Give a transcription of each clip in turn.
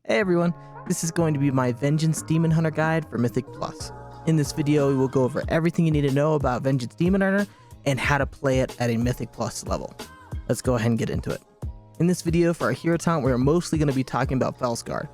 Hey everyone, this is going to be my Vengeance Demon Hunter guide for Mythic Plus. In this video, we will go over everything you need to know about Vengeance Demon Hunter and how to play it at a Mythic Plus level. Let's go ahead and get into it. In this video for our hero talent, we're mostly going to be talking about Felskar.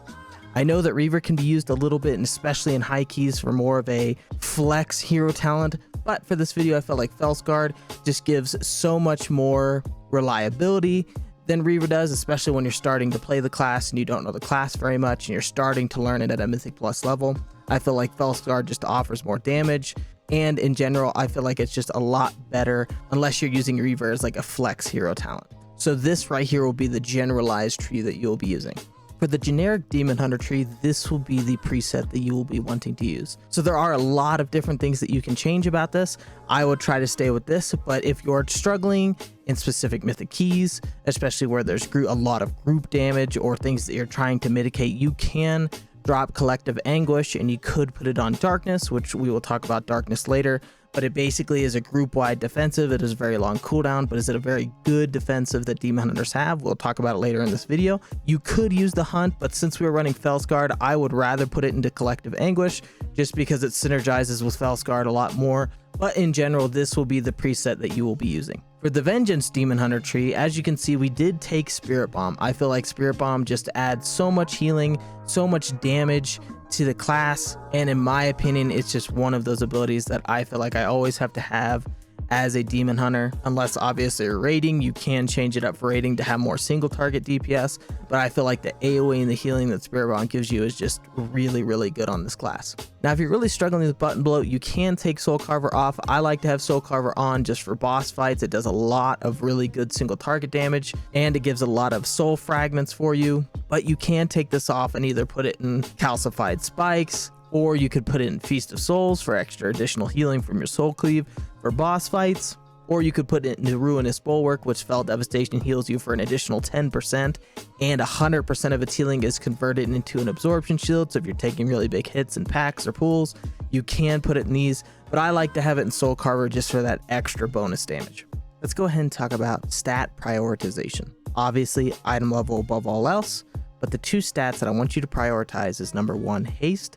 I know that Reaver can be used a little bit, and especially in high keys for more of a flex hero talent, but for this video I felt like Felskar just gives so much more reliability than Reaver does, especially when you're starting to play the class and you don't know the class very much and you're starting to learn it at a Mythic Plus level. I feel like Felskar just offers more damage, and in general I feel like it's just a lot better unless you're using Reaver as like a flex hero talent. So this right here will be the generalized tree that you'll be using. For the generic Demon Hunter tree, this will be the preset that you will be wanting to use. So there are a lot of different things that you can change about this. I would try to stay with this, but if you're struggling in specific mythic keys, especially where there's a lot of group damage or things that you're trying to mitigate, you can drop Collective Anguish and you could put it on Darkness, which we will talk about Darkness later. But it basically is a group-wide defensive. It is a very long cooldown, but is it a very good defensive that Demon Hunters have? We'll talk about it later in this video. You could use the Hunt, but since we're running Felskar, I would rather put it into Collective Anguish just because it synergizes with Felskar a lot more. But in general, this will be the preset that you will be using. For the Vengeance Demon Hunter tree, as you can see, we did take Spirit Bomb. I feel like Spirit Bomb just adds so much healing, so much damage to the class, and in my opinion it's just one of those abilities that I feel like I always have to have as a Demon Hunter, unless obviously you're raiding. You can change it up for raiding to have more single target DPS, but I feel like the AoE and the healing that Spirit Bomb gives you is just really good on this class. Now if you're really struggling with button bloat, you can take Soul Carver off. I like to have Soul Carver on just for boss fights. It does a lot of really good single target damage and it gives a lot of soul fragments for you, but you can take this off and either put it in Calcified Spikes, or you could put it in Feast of Souls for extra additional healing from your Soul Cleave for boss fights, or you could put it into Ruinous Bulwark, which Fell Devastation heals you for an additional 10%, and 100% of its healing is converted into an Absorption Shield. So if you're taking really big hits in packs or pools, you can put it in these, but I like to have it in Soul Carver just for that extra bonus damage. Let's go ahead and talk about stat prioritization. Obviously, item level above all else, but the two stats that I want you to prioritize is number one, haste,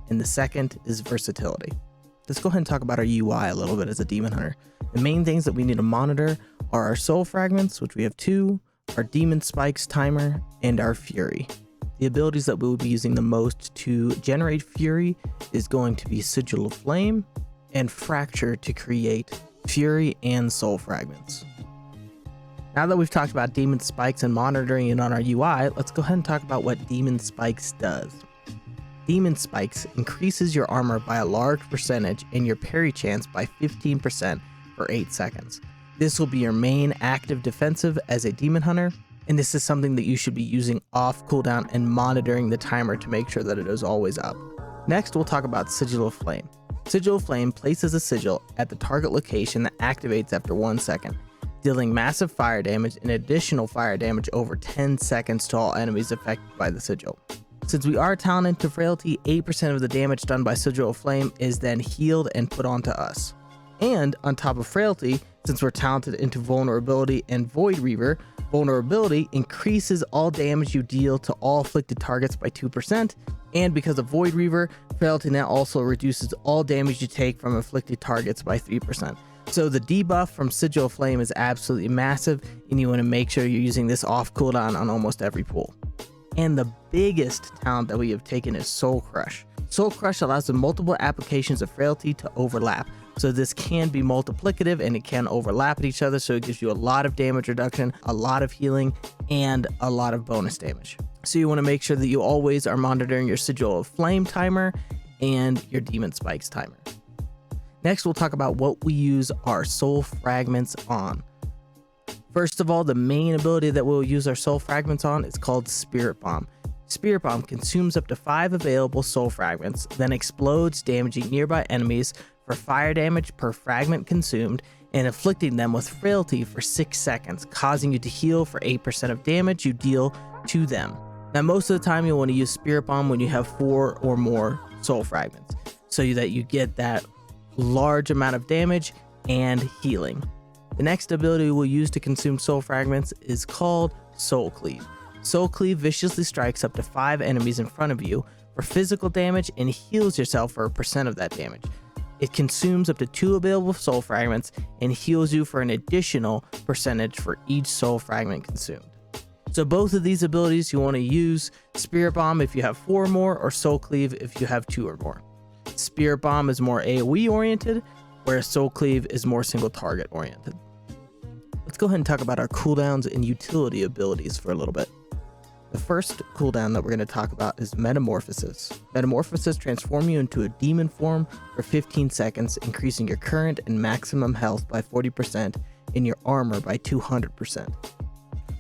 and the second is versatility. Let's go ahead and talk about our UI a little bit as a Demon Hunter. The main things that we need to monitor are our soul fragments, which we have 2, our demon spikes timer, and our fury. The abilities that we will be using the most to generate fury is going to be Sigil of Flame and Fracture to create fury and soul fragments. Now that we've talked about demon spikes and monitoring it on our UI, let's go ahead and talk about what demon spikes does. Demon Spikes increases your armor by a large percentage and your parry chance by 15% for 8 seconds. This will be your main active defensive as a Demon Hunter, and this is something that you should be using off cooldown and monitoring the timer to make sure that it is always up. Next, we'll talk about Sigil of Flame. Sigil of Flame places a sigil at the target location that activates after 1 second, dealing massive fire damage and additional fire damage over 10 seconds to all enemies affected by the sigil. Since we are talented to Frailty, 8% of the damage done by Sigil of Flame is then healed and put onto us. And on top of Frailty, since we're talented into Vulnerability and Void Reaver, Vulnerability increases all damage you deal to all afflicted targets by 2%, and because of Void Reaver, Frailty now also reduces all damage you take from afflicted targets by 3%. So the debuff from Sigil of Flame is absolutely massive, and you want to make sure you're using this off cooldown on almost every pool. And the biggest talent that we have taken is Soul Crush. Soul Crush allows the multiple applications of Frailty to overlap. So this can be multiplicative and it can overlap at each other, so it gives you a lot of damage reduction, a lot of healing, and a lot of bonus damage. So you want to make sure that you always are monitoring your Sigil of Flame timer and your Demon Spikes timer. Next, we'll talk about what we use our Soul Fragments on. First of all, the main ability that we'll use our soul fragments on is called Spirit Bomb. Spirit Bomb consumes up to 5 available soul fragments, then explodes, damaging nearby enemies for fire damage per fragment consumed and afflicting them with frailty for 6 seconds, causing you to heal for 8% of damage you deal to them. Now, most of the time you'll want to use Spirit Bomb when you have 4 or more soul fragments, so that you get that large amount of damage and healing. The next ability we'll use to consume soul fragments is called Soul Cleave. Soul Cleave viciously strikes up to 5 enemies in front of you for physical damage and heals yourself for a percent of that damage. It consumes up to 2 available soul fragments and heals you for an additional percentage for each soul fragment consumed. So both of these abilities you want to use Spirit Bomb if you have 4 or more, or Soul Cleave if you have 2 or more. Spirit Bomb is more AoE oriented, whereas Soul Cleave is more single target oriented. Let's go ahead and talk about our cooldowns and utility abilities for a little bit. The first cooldown that we're going to talk about is Metamorphosis. Metamorphosis transforms you into a demon form for 15 seconds, increasing your current and maximum health by 40% and your armor by 200%.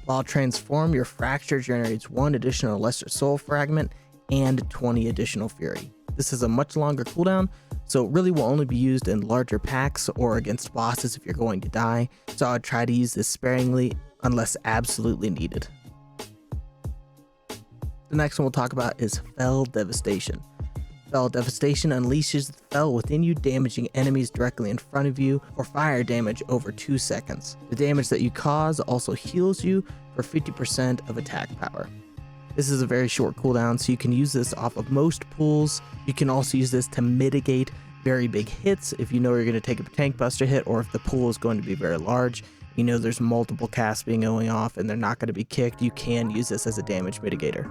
While transform, your fracture generates 1 additional lesser soul fragment and 20 additional fury. This is a much longer cooldown, so it really will only be used in larger packs or against bosses if you're going to die, so I would try to use this sparingly unless absolutely needed. The next one we'll talk about is Fell Devastation. Fell Devastation unleashes the Fell within you, damaging enemies directly in front of you for fire damage over 2 seconds. The damage that you cause also heals you for 50% of attack power. This is a very short cooldown, so you can use this off of most pools. You can also use this to mitigate very big hits if you know you're going to take a tank buster hit, or if the pool is going to be very large. You know there's multiple casts being going off and they're not going to be kicked. You can use this as a damage mitigator.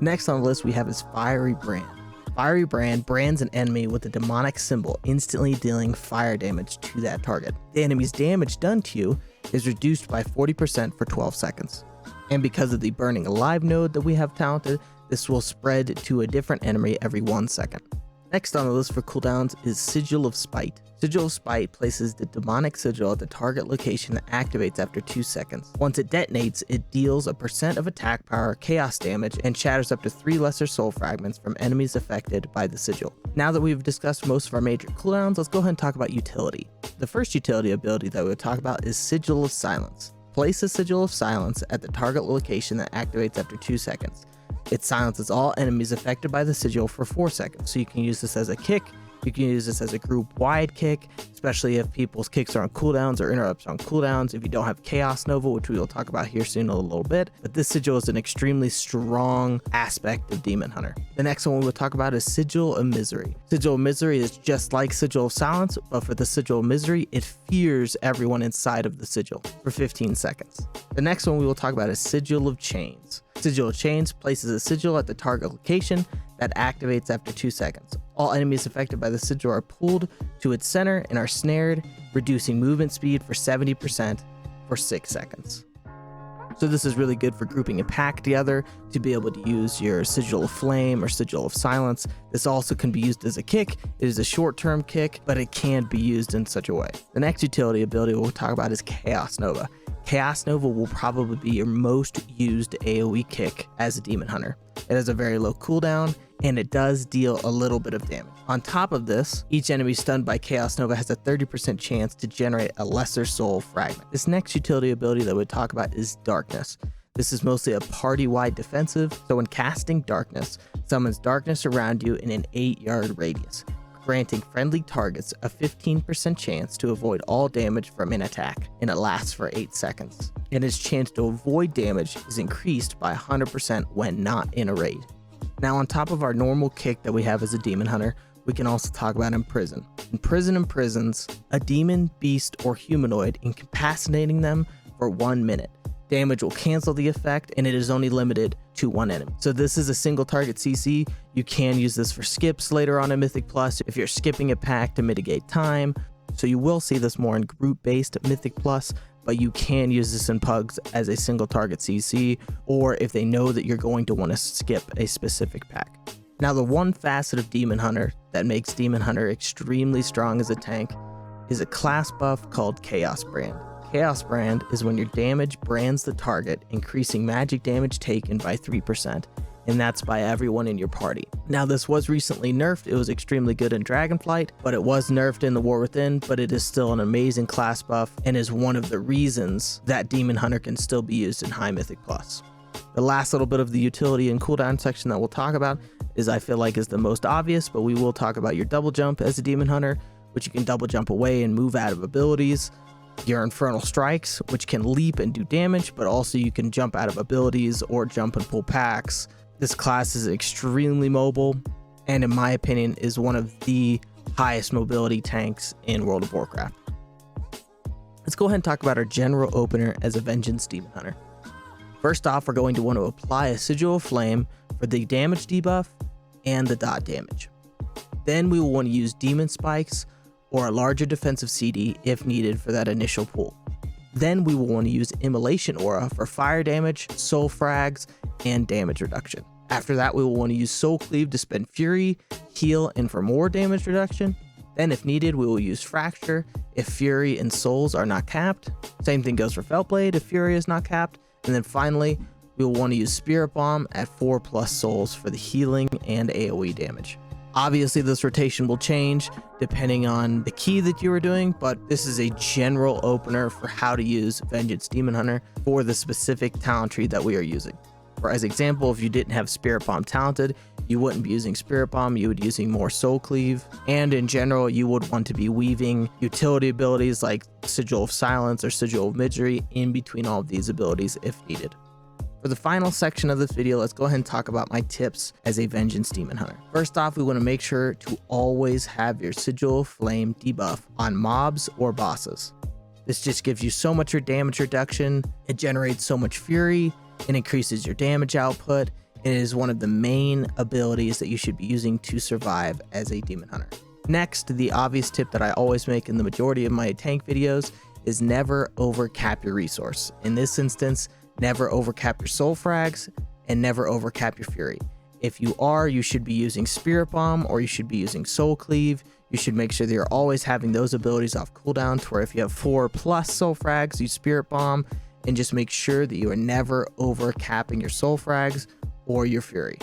Next on the list we have is Fiery Brand. Fiery Brand brands an enemy with a demonic symbol, instantly dealing fire damage to that target. The enemy's damage done to you is reduced by 40% for 12 seconds. And because of the Burning Alive node that we have talented, this will spread to a different enemy every 1 second. Next on the list for cooldowns is Sigil of Spite. Sigil of Spite places the demonic sigil at the target location that activates after 2 seconds. Once it detonates, it deals a percent of attack power, chaos damage, and shatters up to 3 lesser soul fragments from enemies affected by the sigil. Now that we've discussed most of our major cooldowns, let's go ahead and talk about utility. The first utility ability that we'll talk about is Sigil of Silence. Place a Sigil of Silence at the target location that activates after 2 seconds. It silences all enemies affected by the sigil for 4 seconds, so you can use this as a kick. You can use this as a group-wide kick, especially if people's kicks are on cooldowns or interrupts on cooldowns, if you don't have Chaos Nova, which we will talk about here soon in a little bit. But this sigil is an extremely strong aspect of Demon Hunter. The next one we will talk about is Sigil of Misery. Sigil of Misery is just like Sigil of Silence, but for the Sigil of Misery, it fears everyone inside of the sigil for 15 seconds. The next one we will talk about is Sigil of Chains. Sigil of Chains places a sigil at the target location that activates after 2 seconds. All enemies affected by the sigil are pulled to its center and are snared, reducing movement speed for 70% for 6 seconds. So this is really good for grouping a pack together to be able to use your Sigil of Flame or Sigil of Silence. This also can be used as a kick. It is a short-term kick, but it can be used in such a way. The next utility ability we'll talk about is Chaos Nova. Chaos Nova will probably be your most used AoE kick as a Demon Hunter. It has a very low cooldown, and it does deal a little bit of damage. On top of this, each enemy stunned by Chaos Nova has a 30% chance to generate a lesser soul fragment. This next utility ability that we'll talk about is Darkness. This is mostly a party-wide defensive, so when casting Darkness, summons darkness around you in an 8-yard radius, granting friendly targets a 15% chance to avoid all damage from an attack, and it lasts for 8 seconds. And its chance to avoid damage is increased by 100% when not in a raid. Now, on top of our normal kick that we have as a Demon Hunter, we can also talk about Imprison. Imprison imprisons a demon, beast, or humanoid, incapacitating them for 1 minute. Damage will cancel the effect, and it is only limited to 1 enemy. So this is a single target CC. You can use this for skips later on in Mythic Plus if you're skipping a pack to mitigate time. So you will see this more in group-based Mythic Plus, but you can use this in pugs as a single target CC, or if they know that you're going to want to skip a specific pack. Now, the one facet of Demon Hunter that makes Demon Hunter extremely strong as a tank is a class buff called Chaos Brand. Chaos Brand is when your damage brands the target, increasing magic damage taken by 3%, and that's by everyone in your party. Now, this was recently nerfed. It was extremely good in Dragonflight, but it was nerfed in the War Within, but it is still an amazing class buff and is one of the reasons that Demon Hunter can still be used in High Mythic Plus. The last little bit of the utility and cooldown section that we'll talk about is, I feel like, is the most obvious, but we will talk about your double jump as a Demon Hunter, which you can double jump away and move out of abilities. your Infernal Strikes, which can leap and do damage, but also you can jump out of abilities or jump and pull packs. This class is extremely mobile, and in my opinion is one of the highest mobility tanks in World of Warcraft. Let's go ahead and talk about our general opener as a Vengeance Demon Hunter. First off, we're going to want to apply a Sigil of Flame for the damage debuff and the dot damage. Then we will want to use Demon Spikes or a larger defensive CD if needed for that initial pull. Then we will want to use Immolation Aura for fire damage, soul frags, and damage reduction. After that, we will want to use Soul Cleave to spend Fury, heal, and for more damage reduction. Then if needed, we will use Fracture if Fury and Souls are not capped. Same thing goes for Feltblade if Fury is not capped. And then finally, we will want to use Spirit Bomb at 4+ souls for the healing and AoE damage. Obviously, this rotation will change depending on the key that you are doing, but this is a general opener for how to use Vengeance Demon Hunter for the specific talent tree that we are using. For as example, if you didn't have Spirit Bomb talented, you wouldn't be using Spirit Bomb, you would be using more Soul Cleave, and in general, you would want to be weaving utility abilities like Sigil of Silence or Sigil of Misery in between all of these abilities if needed. For the final section of this video, let's go ahead and talk about my tips as a Vengeance Demon Hunter. First off, we want to make sure to always have your Sigil of Flame debuff on mobs or bosses. This just gives you so much damage reduction, it generates so much fury, it increases your damage output, and it is one of the main abilities that you should be using to survive as a Demon Hunter. Next, the obvious tip that I always make in the majority of my tank videos is never overcap your resource. In this instance, never overcap your soul frags and never overcap your fury. If you are, you should be using Spirit Bomb or you should be using Soul Cleave. You should make sure that you're always having those abilities off cooldown to where if you have 4+ soul frags, use Spirit Bomb, and just make sure that you are never overcapping your soul frags or your fury.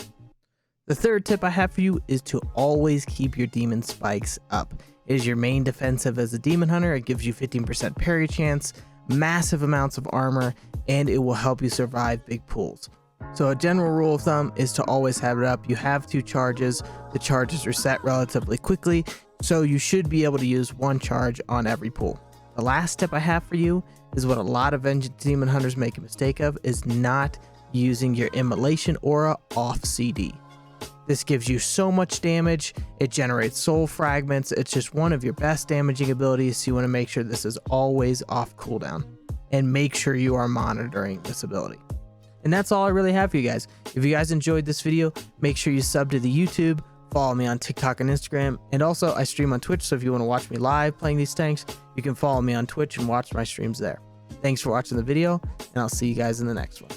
The third tip I have for you is to always keep your demon spikes up. It is your main defensive as a demon hunter. It gives you 15% parry chance, massive amounts of armor, and it will help you survive big pools. So a general rule of thumb is to always have it up. You have 2 charges. The charges are set relatively quickly, so you should be able to use 1 charge on every pool. The last tip I have for you is what a lot of Vengeance Demon Hunters make a mistake of, is not using your Immolation Aura off CD. This gives you so much damage, it generates soul fragments, it's just one of your best damaging abilities, so you want to make sure this is always off cooldown. And make sure you are monitoring this ability. And that's all I really have for you guys. If you guys enjoyed this video, make sure you sub to the YouTube, follow me on TikTok and Instagram, and also I stream on Twitch, so if you want to watch me live playing these tanks, you can follow me on Twitch and watch my streams there. Thanks for watching the video, and I'll see you guys in the next one.